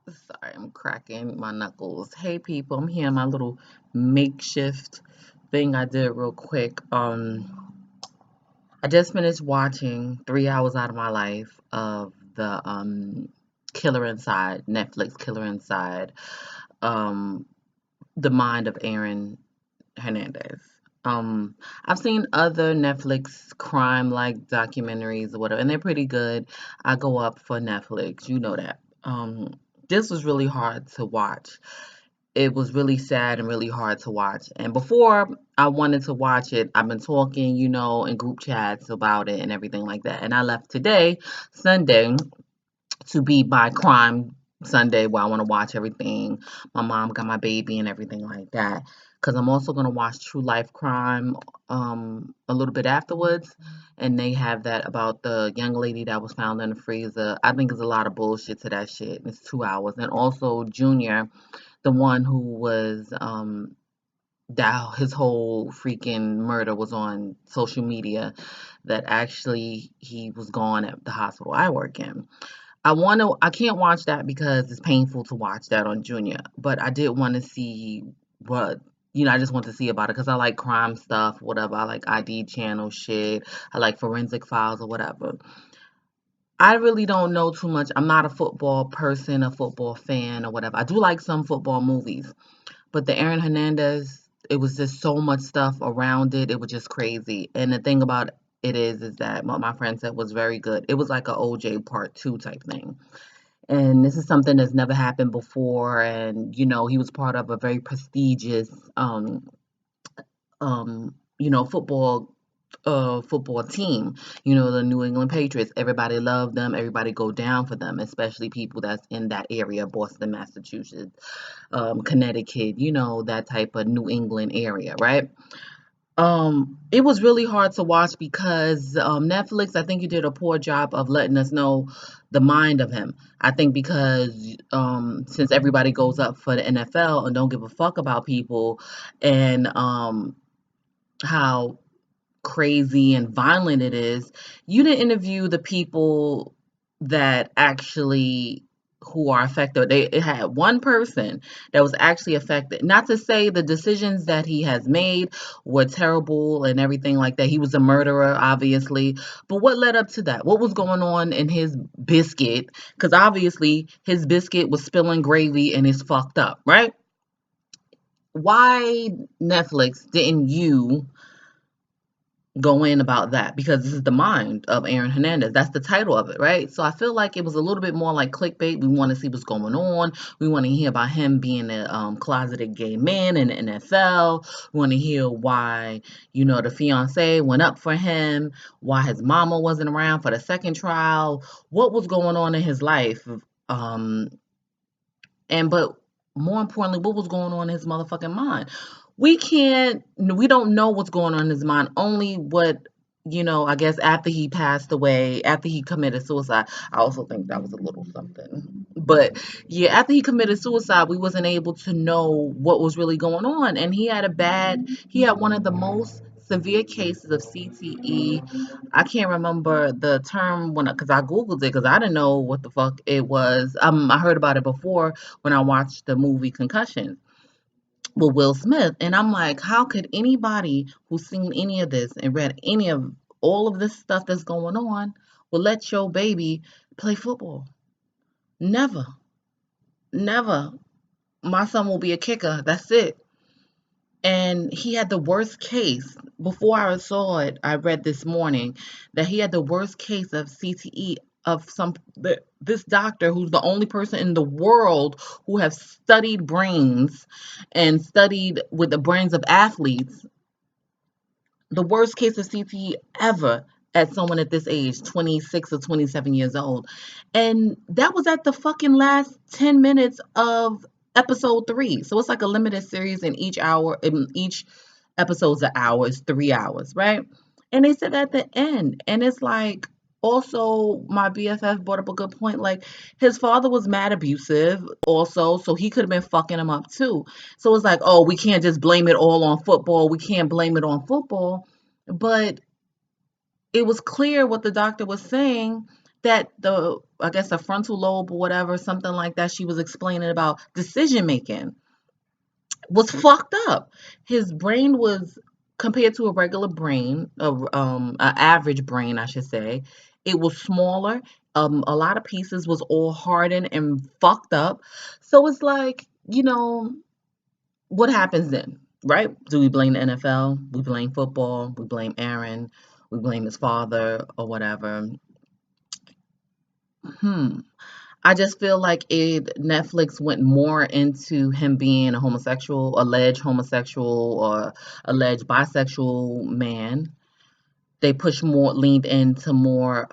Sorry, I'm cracking my knuckles. Hey people, I'm here in my little makeshift thing I did real quick. I just finished watching 3 hours out of my life of the Killer Inside, Netflix Killer Inside, um, the mind of Aaron Hernandez. I've seen other Netflix crime like documentaries or whatever, and they're pretty good. I go up for Netflix, you know that. This was really hard to watch. It was really sad and really hard to watch. And before I wanted to watch it, I've been talking, in group chats about it and everything like that. And I left today, Sunday, to be my crime Sunday where I want to watch everything. My mom got my baby and everything like that. Because I'm also going to watch True Life Crime a little bit afterwards. And they have that about the young lady that was found in the freezer. I think there's a lot of bullshit to that shit. It's 2 hours. And also Junior, the one who was that his whole freaking murder was on social media, that actually he was gone at the hospital I work in. I can't watch that because it's painful to watch that on Junior, but I did want to see what, I just want to see about it because I like crime stuff, whatever. I like ID channel shit. I like forensic files or whatever. I really don't know too much. I'm not a football person, a football fan or whatever. I do like some football movies, but the Aaron Hernandez, it was just so much stuff around it. It was just crazy. And the thing about it is that what my friend said was very good. It was like a OJ part two type thing. And this is something that's never happened before. And, he was part of a very prestigious, football football team, the New England Patriots. Everybody loved them. Everybody go down for them, especially people that's in that area, Boston, Massachusetts, Connecticut, that type of New England area, right? It was really hard to watch because Netflix, I think you did a poor job of letting us know the mind of him. I think because since everybody goes up for the NFL and don't give a fuck about people and how crazy and violent it is, you didn't interview the people that actually who are affected. It had one person that was actually affected. Not to say the decisions that he has made were terrible and everything like that. He was a murderer, obviously. But what led up to that? What was going on in his biscuit? Because obviously his biscuit was spilling gravy and it's fucked up, right? Why Netflix didn't you go in about that, because this is the mind of Aaron Hernandez. That's the title of it, right? So I feel like it was a little bit more like clickbait. We want to see what's going on. We want to hear about him being a closeted gay man in the NFL. We want to hear why, the fiance went up for him, why his mama wasn't around for the second trial, what was going on in his life. Um, but more importantly, what was going on in his motherfucking mind? We don't know what's going on in his mind, only what, I guess after he passed away, after he committed suicide. I also think that was a little something. But yeah, after he committed suicide, we wasn't able to know what was really going on. And he had one of the most severe cases of CTE. I can't remember the term because I Googled it because I didn't know what the fuck it was. I heard about it before when I watched the movie Concussion with Will Smith. And I'm like, how could anybody who's seen any of this and read any of all of this stuff that's going on will let your baby play football? Never. Never. My son will be a kicker. That's it. And he had the worst case. Before I saw it, I read this morning that he had the worst case of CTE of this doctor who's the only person in the world who have studied brains and studied with the brains of athletes. The worst case of CTE ever at someone at this age, 26 or 27 years old. And that was at the fucking last 10 minutes of episode 3. So it's like a limited series in each episode's an hour, it's 3 hours, right? And they said at the end, and it's like, also my BFF brought up a good point. Like, his father was mad abusive also, so he could have been fucking him up too. So it's like, oh, we can't just blame it all on football. We can't blame it on football. But it was clear what the doctor was saying, that the I guess a frontal lobe or whatever, something like that, she was explaining about decision making was fucked up. His brain was, compared to a regular brain, a average brain, I should say, it was smaller. A lot of pieces was all hardened and fucked up. So it's like, what happens then, right? Do we blame the NFL? We blame football. We blame Aaron. We blame his father or whatever. Hmm. I just feel like Netflix went more into him being a homosexual, or alleged bisexual man. They pushed more, leaned into more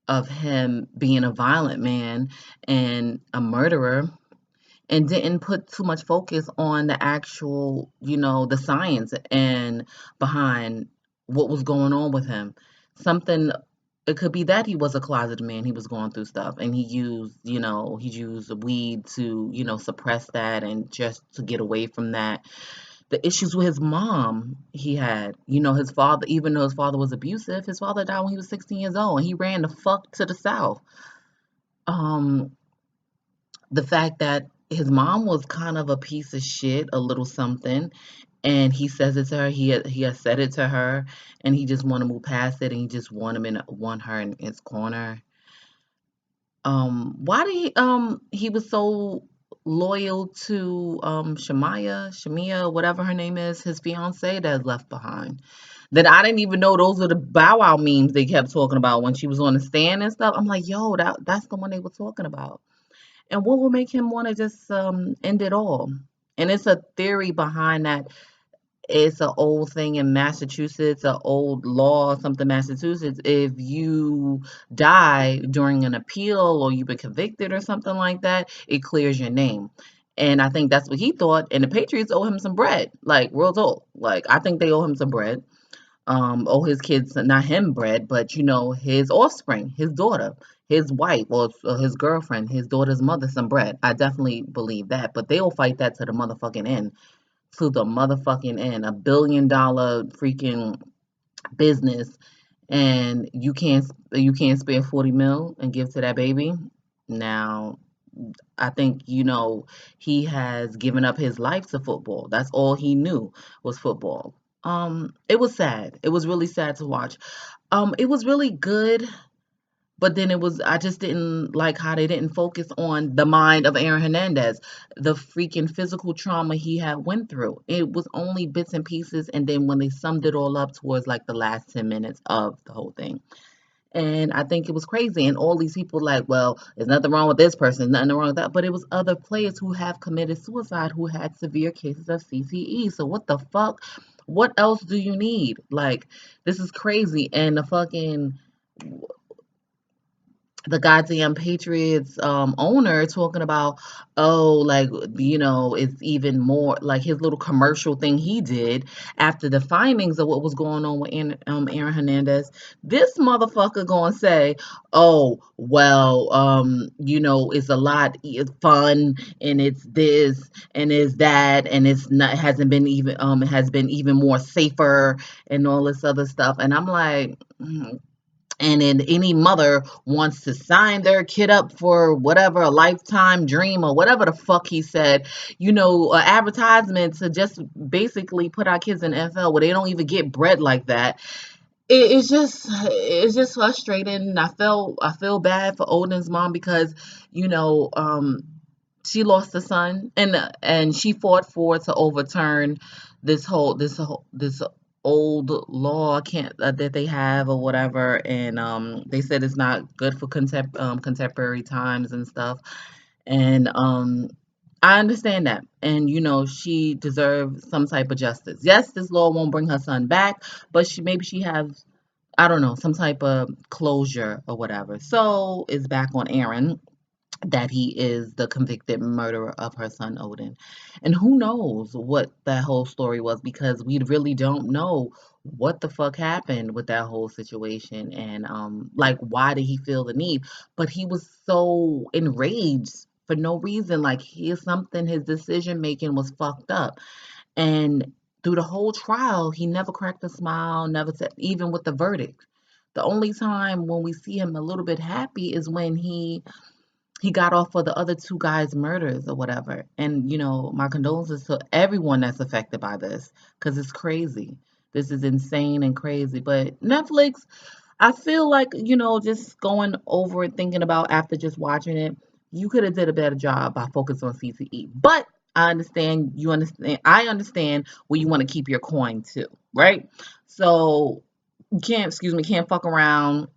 of him being a violent man and a murderer, and didn't put too much focus on the actual, the science and behind what was going on with him. Something, it could be that he was a closeted man. He was going through stuff and he used weed to, suppress that and just to get away from that. The issues with his mom he had, his father, even though his father was abusive, his father died when he was 16 years old and he ran the fuck to the south. Um, the fact that his mom was kind of a piece of shit, a little something, and he says it to her. He has said it to her, and he just want to move past it, and he just want her in his corner. Why did he was so loyal to Shamia, whatever her name is, his fiance that's left behind. That I didn't even know those were the Bow Wow memes they kept talking about when she was on the stand and stuff. I'm like, yo, that's the one they were talking about. And what will make him want to just end it all? And it's a theory behind that. It's an old thing in Massachusetts, an old law, something Massachusetts. If you die during an appeal or you've been convicted or something like that, it clears your name. And I think that's what he thought. And the Patriots owe him some bread, like real talk. Like I think they owe him some bread. Owe his kids, not him bread, but his offspring, his daughter, his wife, or his girlfriend, his daughter's mother some bread. I definitely believe that. But they'll fight that to the motherfucking end. To the motherfucking end. $1 billion freaking business, and you can't spare 40 mil and give to that baby. Now, I think he has given up his life to football. That's all he knew was football. It was sad. It was really sad to watch. It was really good, but then I just didn't like how they didn't focus on the mind of Aaron Hernandez, the freaking physical trauma he had went through. It was only bits and pieces, and then when they summed it all up towards like the last 10 minutes of the whole thing. And I think it was crazy. And all these people like, well, there's nothing wrong with this person, nothing wrong with that. But it was other players who have committed suicide who had severe cases of CTE. So what the fuck? What else do you need? Like, this is crazy. And the goddamn Patriots owner talking about, oh, like, it's even more like his little commercial thing he did after the findings of what was going on with Aaron Hernandez. This motherfucker gonna say, oh, well, it's a lot, it's fun, and it's this and it's that, and it's not, hasn't been even it has been even more safer and all this other stuff. And I'm like, and then any mother wants to sign their kid up for whatever, a lifetime dream or whatever the fuck he said, advertisement to just basically put our kids in NFL where they don't even get bread like that. It's just frustrating. I feel bad for Odin's mom because you know she lost a son, and she fought for to overturn this old law can't that they have or whatever, and they said it's not good for contemporary times and stuff. And I understand that, and she deserves some type of justice. Yes, this law won't bring her son back, but she has, I don't know, some type of closure or whatever. So it's back on Aaron that he is the convicted murderer of her son Odin. And who knows what that whole story was, because we really don't know what the fuck happened with that whole situation, and like, why did he feel the need? But he was so enraged for no reason. Like, here's something, his decision making was fucked up. And through the whole trial, he never cracked a smile, never said, even with the verdict. The only time when we see him a little bit happy is when he got off for the other two guys' murders or whatever. And my condolences to everyone that's affected by this, because it's crazy. This is insane and crazy. But Netflix, I feel like, just going over it, thinking about after just watching it, you could have did a better job by focusing on CTE. But I understand where you want to keep your coin too, right? So you can't, excuse me, can't fuck around